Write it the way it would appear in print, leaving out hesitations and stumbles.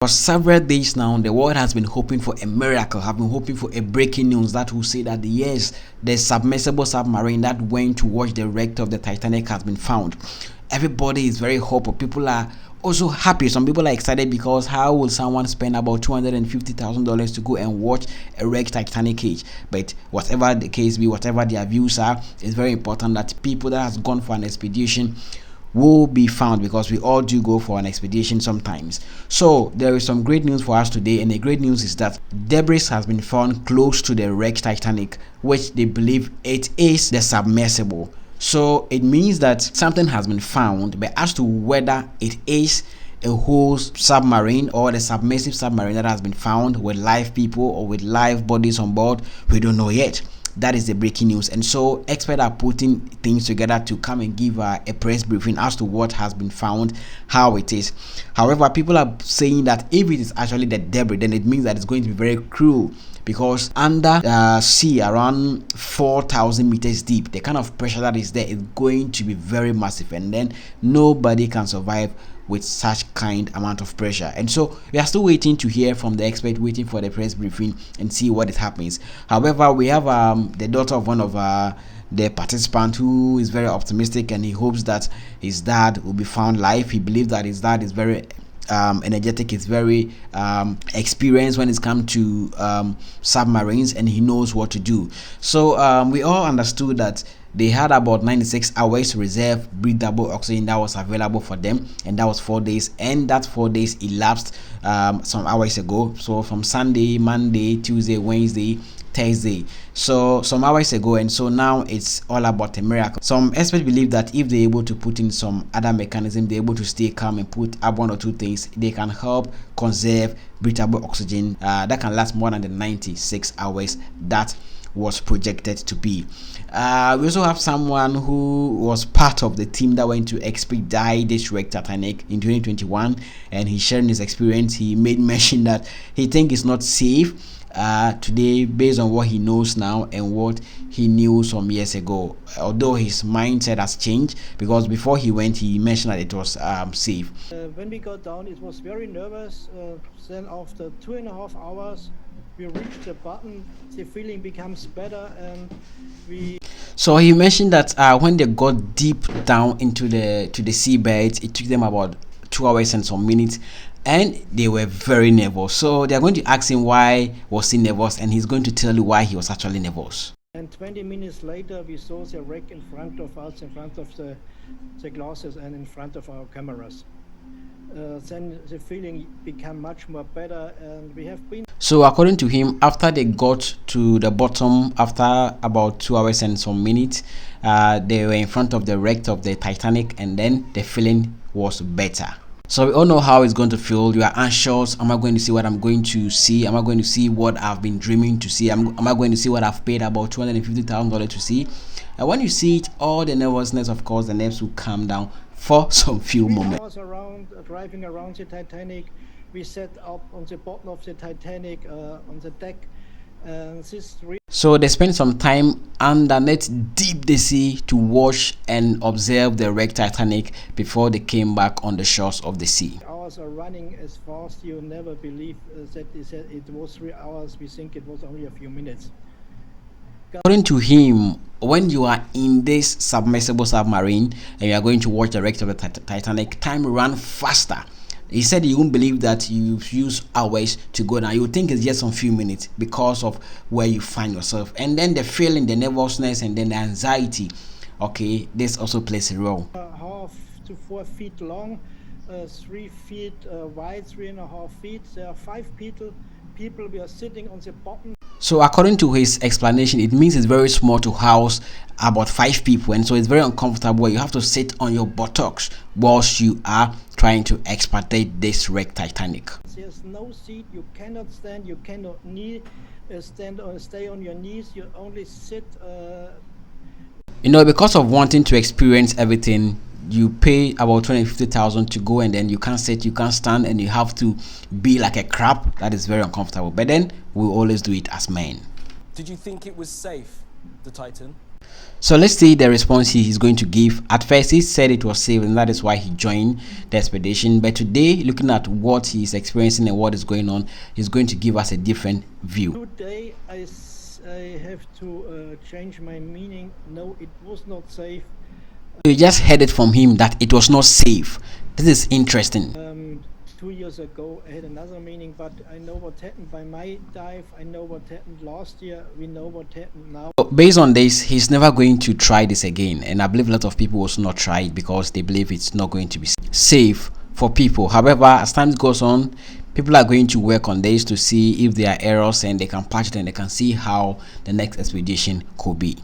For several days now, the world has been hoping for a miracle, have been hoping for a breaking news that will say that yes, the submersible submarine that went to watch the wreck of the Titanic has been found. Everybody is very hopeful. People are also happy. Some people are excited because how will someone spend about $250,000 to go and watch a wrecked Titanic cage? But whatever the case be, whatever their views are, it's very important that people that has gone for an expedition will be found, because we all do go for an expedition sometimes. So there is some great news for us today, and the great news is that debris has been found close to the wrecked Titanic, which they believe it is the submersible. So it means that something has been found, but as to whether it is a whole submarine or the submersive submarine that has been found with live people or with live bodies on board, we don't know yet. That is the breaking news, and so experts are putting things together to come and give a press briefing as to what has been found, how it is. However, people are saying that if it is actually the debris, then it means that it's going to be very cruel, because under sea around 4,000 meters deep, the kind of pressure that is there is going to be very massive, and then nobody can survive with such kind amount of pressure. And so we are still waiting to hear from the expert, waiting for the press briefing and see what it happens. However, we have the daughter of one of the participants who is very optimistic, and he hopes that his dad will be found alive. He believes that his dad is very energetic, is very experienced when it's come to submarines, and he knows what to do. So we all understood that they had about 96 hours reserve breathable oxygen that was available for them, and that was 4 days, and that 4 days elapsed some hours ago. So from Sunday, Monday, Tuesday, Wednesday, Thursday, so some hours ago, and so now it's all about a miracle. Some experts believe that if they're able to put in some other mechanism, they're able to stay calm and put up one or two things, they can help conserve breathable oxygen that can last more than the 96 hours that was projected to be. We also have someone who was part of the team that went to expedite this wrecked Titanic in 2021, and he's sharing his experience. He made mention that he thinks it's not safe today based on what he knows now and what he knew some years ago, although his mindset has changed, because before he went he mentioned that it was safe. When we got down, it was very nervous. Then after 2.5 hours we reached the bottom, the feeling becomes better, and so he mentioned that when they got deep down into the seabed, it took them about 2 hours and some minutes, and they were very nervous. So they are going to ask him why was he nervous, and he's going to tell you why he was actually nervous. And 20 minutes later we saw the wreck in front of us, in front of the glasses and in front of our cameras. Then the feeling became much more better, and we have been. So according to him, after they got to the bottom, after about 2 hours and some minutes, they were in front of the wreck of the Titanic, and then the feeling was better. So we all know how it's going to feel. You are anxious. Am I going to see what I'm going to see? Am I going to see what I've been dreaming to see? Am I going to see what I've paid about $250,000 to see? And when you see it, all the nervousness, of course, the nerves will calm down for some few moments. Driving around the Titanic, we set up on the bottom of the Titanic on the deck. So they spent some time underneath deep the sea to watch and observe the wrecked Titanic before they came back on the shores of the sea. Hours are running as fast, you never believe that it was 3 hours. We think it was only a few minutes. According to him, when you are in this submersible submarine and you are going to watch the wreck of the Titanic, time runs faster. He said you won't believe that you've used hours to go down. You would think it's just some few minutes because of where you find yourself. And then the feeling, the nervousness, and then the anxiety. Okay, this also plays a role. 1.5 to 4 feet long, 3 feet wide, 3.5 feet. There are 5 people. We are sitting on the bottom. So according to his explanation, it means it's very small to house about 5 people, and so it's very uncomfortable. You have to sit on your buttocks whilst you are trying to expedite this wrecked Titanic. There's no seat. You cannot stand. You cannot stand or stay on your knees. You only sit. You know, because of wanting to experience everything, you pay about $250,000 to go, and then you can't sit, you can't stand, and you have to be like a crab. That is very uncomfortable. But then we always do it as men. Did you think it was safe, the Titan? So let's see the response he is going to give. At first he said it was safe and that is why he joined the expedition, but today, looking at what he is experiencing and what is going on, he's going to give us a different view. Today I have to change my meaning. No, it was not safe. You just heard it from him that it was not safe. This is interesting. 2 years ago I had another meaning, but I know what happened by my dive. I know what happened last year. We know what happened now. Based on this, he's never going to try this again, and I believe a lot of people also not try it because they believe it's not going to be safe for people. However, as time goes on, people are going to work on this to see if there are errors and they can patch it and they can see how the next expedition could be.